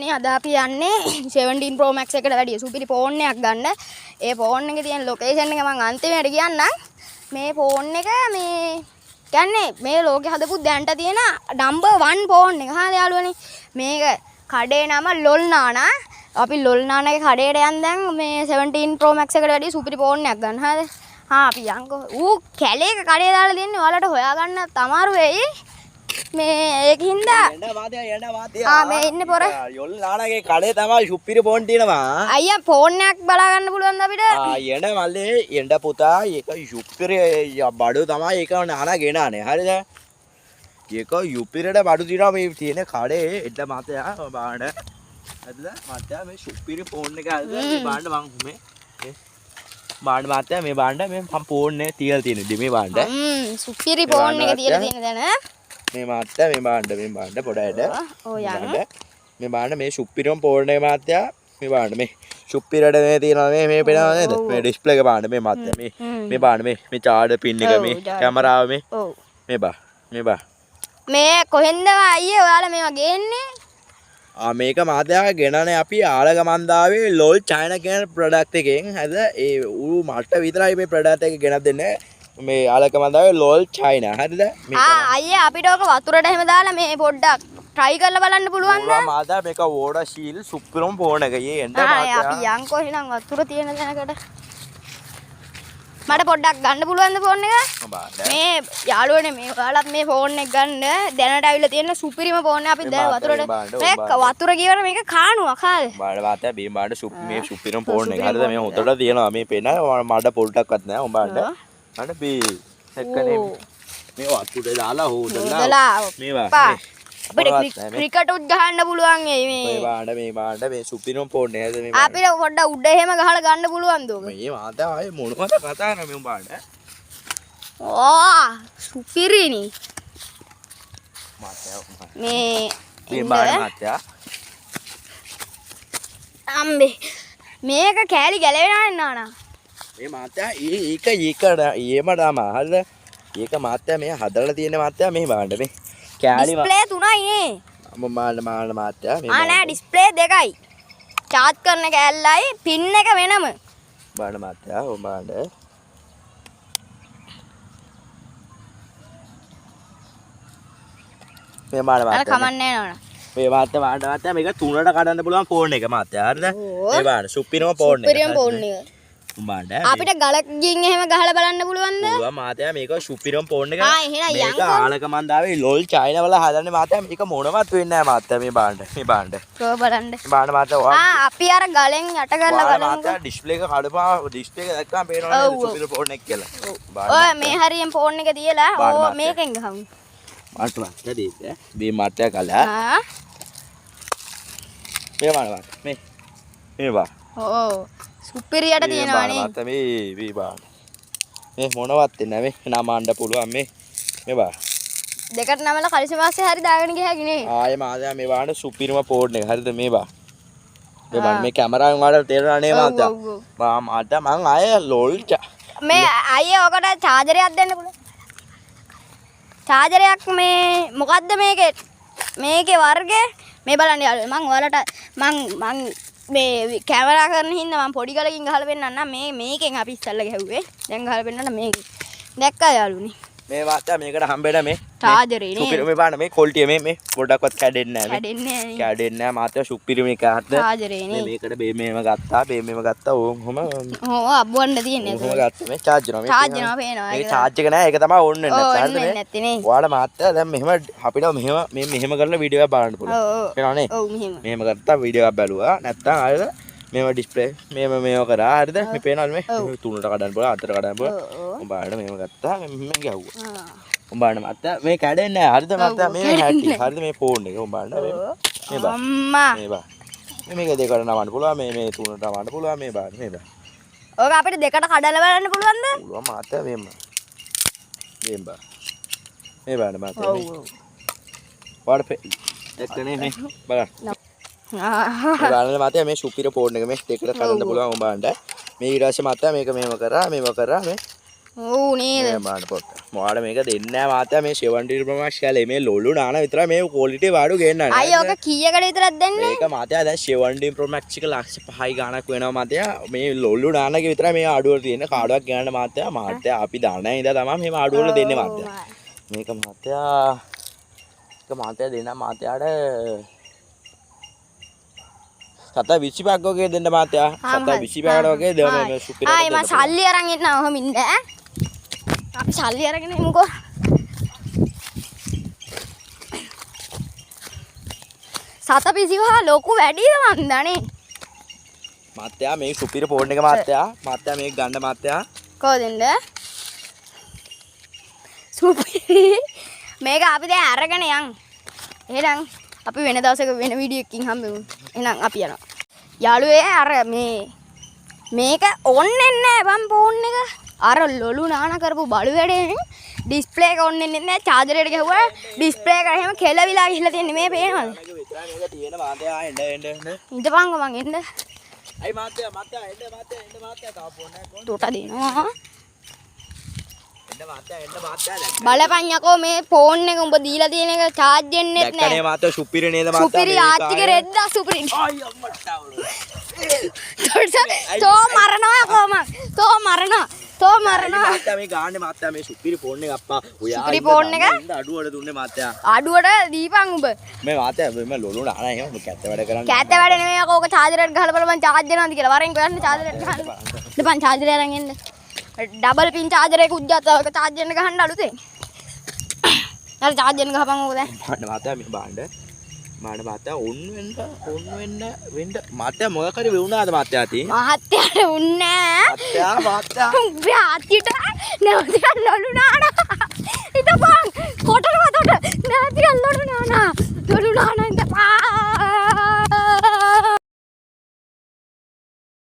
මහත්මයාණනි අද අපි යන්නේ 17 Pro Max එකට වැඩිය සුපිරි ෆෝන් එකක් ගන්න. ඒ ෆෝන් එකේ තියෙන ලොකේෂන් එක මම අන්තිමට කියන්නම්. මේ ෆෝන් එක මේ කියන්නේ මේ ලෝකේ හදපු දැන්ට තියෙන නම්බර් 1 ෆෝන් එක. හරිද යාළුවනේ? මේක කඩේ නම ලොල් නානා. අපි ලොල් නානාගේ කඩේට යන් දැන් මේ 17 Pro Max එකට වැඩිය සුපිරි ෆෝන් එකක් ගන්න. හරිද? අපි යන්කෝ. ඌ කැලේක කඩේ දාලා දෙන්නේ ඔයාලට හොයාගන්න අමාරු වෙයි. මේ ඒකින්ද මේ ඉන්නේ පොර යොල් නානාගේ කඩේ තමයි සුපිරි ෆෝන් තියෙනවා අයියා ෆෝන් එකක් බලා ගන්න පුළුවන්ද අපිට යන්න මල්ලේ යන්න පුතා ඒක සුපිරි බඩු තමයි ඒක නානා ගෙනානේ හරිද ඒක යුපිරට බඩු තියනවා මේ තියෙන කඩේ එන්න මතයා බලන්න හරිද මතයා මේ සුපිරි ෆෝන් එක හරිද මේ බලන්න මං මේ බාණ්ඩ මාත්‍යා මේ බාණ්ඩ මේ ෆෝන් එක තියලා තියෙනදී මේ බාණ්ඩ සුපිරි ෆෝන් එක තියලා තියෙන දැන මේ මාත්‍යා මේ බාණ්ඩ පොඩයට ඔය යන්න මේ බාණ්ඩ මේ සුපිරිම ෆෝන් එක මාත්‍යා මේ බාණ්ඩ මේ සුපිරට මේ තියෙනවා මේ පේනවා නේද මේ ඩිස්ප්ලේ එක බාණ්ඩ මේ මාත්‍යා මේ බාණ්ඩ මේ චාර්ජර් පින් එක මේ කැමරාව මේ බා මේ කොහෙන්ද අයියේ ඔයාලා මේවා ගේන්නේ මේක මාත්‍යා ගෙනනේ අපි ආලගමන්දාවේ ලෝල් චයිනා කියන ප්‍රොඩක්ට් එකෙන් හරිද ඒ ඌ මට විතරයි මේ ප්‍රොඩක්ට් එක ගෙනත් දෙන්නේ මේ ආලකමන්දාවේ ලෝල් චයිනා හරිද අයියා අපිට ඔක වතුරට එහෙම දාලා මේ පොඩ්ඩක් try කරලා බලන්න පුළුවන්ද මාදා මේක වෝඩර් ශීල් සුපිරම ෆෝන් එක යේ එන්න මාත්‍යා අපි යන්කෝ එහෙනම් වතුර තියෙන තැනකට මට පොඩ්ඩක් ගන්න පුළුවන්ද ෆෝන් එක මේ යාළුවනේ මේ ඔයාලත් මේ ෆෝන් එක ගන්න දැනට ආවිල්ලා තියෙන සුපිරිම ෆෝන් එක අපි දැන් වතුරට මේක වතුර ගියවර මේක කාණුවක් හරිද බාඩ මාත්‍යා මේ බාඩ මේ සුපිරම ෆෝන් එක හරිද මේ හොතට තියෙනවා මේ පේන මඩ පොල්ටක්වත් නැහැ උඹට අන්න බී එක්කනේ මේ වතුරේ දාලා හොදලා මේවා අපිට ක්‍රිකට් උත් ගහන්න පුළුවන් මේ බාණ්ඩ මේ සුපිරම ෆෝන් එක මේ අපිට පොඩ්ඩක් උඩ එහෙම ගහලා ගන්න පුළුවන්ද ඔක මේ මාතේ ආයේ මොනවද කතා කරන්නේ මේ බාණ්ඩ සුපිරිනි මාතේ මේ බාණ්ඩ මාතේ අම්බේ මේක කෑලි ගැලවෙනවා නානා මේ මාත්‍යා ඒක ඒම තමයි හරිද ඒක මාත්‍යා මේ හදලා තියෙන මාත්‍යා මේ බාණ්ඩ මේ කෑලි ඩිස්ප්ලේ තුනයි නේ මාන මාත්‍යා මේ නෑ ඩිස්ප්ලේ දෙකයි චාර්ජ් කරන කෑල්ලයි පින් එක වෙනම බාණ්ඩ මාත්‍යා ඔය බාණ්ඩ මේ බාණ්ඩ මාත්‍යා කමන්නේ නෝනා මේ මාත්‍යා මේක තුනට කඩන්න පුළුවන් ෆෝන් එක මාත්‍යා හරිද මේ බාණ්ඩ සුපිරම ෆෝන් එක සුපිරිම ෆෝන් එක අපිට ගලකින් එහෙම ගහලා බලන්න පුළුවන්ද? පුළුවන් මාතයා මේක සුපිරම ෆෝන් එක. මේක ආලකමන්දාවේ ලෝල් චයිනා වල හදන්නේ මාතයා මේක මොනවත් වෙන්නේ නැහැ මාතයා මේ බාණ්ඩ. කො බලන්න. බාණ්ඩ මාතයා අපි අර ගලෙන් යට කරලා බලමු. මාතයා ඩිස්ප්ලේ එක කඩපා ඩිස්ප්ලේ එක දැක්කම පේනවා නේද සුපිරම ෆෝන් එක කියලා. ඔය මේ හරියෙන් ෆෝන් එක තියලා ඕ මේකෙන් ගහමු. මාතයා දෙයිද? මේ මාතයා කලා. මේ බාණ්ඩ මේ බා. ඕ සුපිරියට තියෙනවානේ මාත මේ බාන මේ මොනවත් වෙන්නේ මේ නමන්න පුළුවන් මේ බා දෙකට නමලා කලිසම වාසේ හරි දාගෙන ගියාගේ නේ ආයේ මාදා මේ බාන සුපිරිම ෆෝන් එක හරිද මේ බා මේ කැමරාවෙන් වලට තේරෙනා නේ මාතා මාතා මං ආයේ ලෝල් මේ අයියේ ඔකට චාර්ජරයක් දෙන්න පුළුවන් චාර්ජරයක් මේ මොකද්ද මේකේ වර්ගය මේ බලන්න යාළුවෝ මං ඔයාලට මං මේ කැමරා කරන හින්දා මම පොඩි ගලකින් ගහලා පෙන්නන්නම් මේකෙන් අපි ඉස්සල්ලා ගැහුවේ දැන් ගහලා පෙන්නන්න මේකෙන් දැක්කා යාළුවනේ මේ වාත්‍යා මේකට හම්බෙන්න මේ චාර්ජරේ නේ සුපිරි මේ බලන්න මේ ක්වොලිටිය මේ පොඩ්ඩක්වත් කැඩෙන්නේ නැහැ නැහැ මාත්‍යා සුපිරි මේක හත්ද චාර්ජරේ නේ මේකට මේව ගත්තා ඕම අබ්බවන්න තියෙන්නේ ඔහොම ගත්තා මේ චාර්ජර් පේනවා මේක චාර්ජ් එක නෑ ඒක තමයි ඕන් වෙන්නේ නැත්නම් ඔයාලා මාත්‍යා දැන් මෙහෙම අපිට මෙහෙම කරලා වීඩියෝ එකක් බලන්න පුළුවන් පේනවනේ ඔව් මෙහෙම ගත්තා වීඩියෝ එකක් බැලුවා නැත්නම් ආයෙත් මේව ඩිස්ප්ලේ මේව කරා හරිද මේ පේනවද මේ තුනට කඩන්න පුළුවන් අතට කඩන්න පුළුවන් උඹාට මේව ගත්තා මෙහෙම ගැහුවා උඹාට මාත්‍යා මේ කැඩෙන්නේ නැහැ හරිද මාත්‍යා මේ හැටි හරිද මේ ෆෝන් එක උඹාට මේ බා අම්මා මේක දෙකට නමන්න පුළුවන් මේ තුනට නමන්න පුළුවන් මේ බා ඔක අපිට දෙකට කඩලා බලන්න පුළුවන්ද පුළුවන් මාත්‍යා මේ බා මේ බා මාත්‍යා වඩ එක්කනේ මේ බලන්න බලන්න මාතයා මේ සුපිරි ෆෝන් එක මේ දෙකට කඩන්න පුළුවන් උඹන්ට මේ ඊට පස්සේ මාතයා මේක මෙහෙම කරා මේ ඔව් නේද? මේ බලන්න පොත. මොකද මේක දෙන්නේ නැහැ මාත්‍යා මේ 70 ප්‍රමාක්ස් කැලේ මේ ලොලු නාන විතරයි මේ ක්වොලිටි බඩු ගේන්නන්නේ. අයියෝ ඔක කීයකට විතරක් දෙන්නේ? මේක මාත්‍යා දැන් 70 ප්‍රමාක්ස් එක ලක්ෂ 5යි ගාණක් වෙනවා මාත්‍යා. මේ ලොලු නානගේ විතරයි මේ ආඩුවල තියෙන කාඩුවක් ගන්න මාත්‍යා අපි දන්නේ ඉඳලා තමයි මේ ආඩුවල දෙන්නේ මාත්‍යා. මේක මාත්‍යා දෙන්න මාත්‍යාට සත 25ක් වගේ දෙන්න මාත්‍යා. සත 25කට වගේ දෙන්න මේ සුපිරි. ආයි මම සල්ලි අරන් එන්න ඔහොම ඉන්න ඈ. අපි සල්ලි අරගෙන එමුකෝ. සත 25 ලොකු වැඩිද මන්දනේ. මාත්‍යා මේ සුපිරි ෆෝන් එක මාත්‍යා මේක ගන්න මාත්‍යා. කොහෙන්ද? සුපිරි. මේක අපි දැන් අරගෙන යන්. එහෙනම් අපි වෙන දවසක වෙන වීඩියෝ එකකින් හම්බෙමු. එහෙනම් අපි යනවා. යාළුවේ අර මේක ඕන්නේ නැහැ බම් ෆෝන් එක. අර ලොලු නාන කරපු බලු වැඩේ ඩිස්ප්ලේ එක ඕන්නේ නැහැ. චාර්ජර් එක ගැහුවා ඩිස්ප්ලේ එක එහෙම කෙලවිලා ගිහිල්ලා තියෙන්නේ මේ පේනවද? මේක තියෙන මාත්‍යා එන්න. ඉඳපන්කො මං එන්න. අයි මාත්‍යා එන්න තා ෆෝන් එක කොහොමද? තෝට දෙනවා. එන්න මාත්‍යා බලපන් යකෝ මේ ෆෝන් එක උඹ දීලා තියෙන එක charge වෙන්නෙත් නැහැ. දැක්කනේ මාත්‍යා සුපිරි නේද මාත්‍යා? සුපිරි ආච්චිගේ රෙද්දා සුපිරි. අයි අම්මට අවුල. තෝ මරනවා කොහමද? තෝ මරනවා. මාත්‍යා මේ ගාන්නේ මාත්‍යා මේ සුපිරි ෆෝන් එක අප්පා. ඔයා සුපිරි ෆෝන් එක? අඩුවට දුන්නේ මාත්‍යා. අඩුවට දීපන් උඹ. මේ මාත්‍යා මේ ලොලු නාන එහෙම කැත්ත වැඩ කරන්නේ. කැත වැඩ නෙමෙයි යකෝ. ඔක charger එකට ගහලා බලපන් charge වෙනවද කියලා. වරෙන් ගන්න charger එකට ගහන්න. දෙපන් charger අරන් එන්න. ඩබල් පින් charger එක උද්දත ඔක charge වෙන්න ගහන්න අලුතෙන්. අර charge වෙන්න ගහපන් ඕක දැන්. මාත්‍යා මේ බාණ්ඩ මාත්‍යා ඔන් වෙන්න මාත්‍යා මොකක් හරි වුණාද මාත්‍යා අතේ? මහත්යට උන්නේ මාත්‍යා උඹේ ආච්චිට නැවතියන් ලොලු නානා. ඉතපන් කොටලව තොට නැවතියන් ලොලු නානා.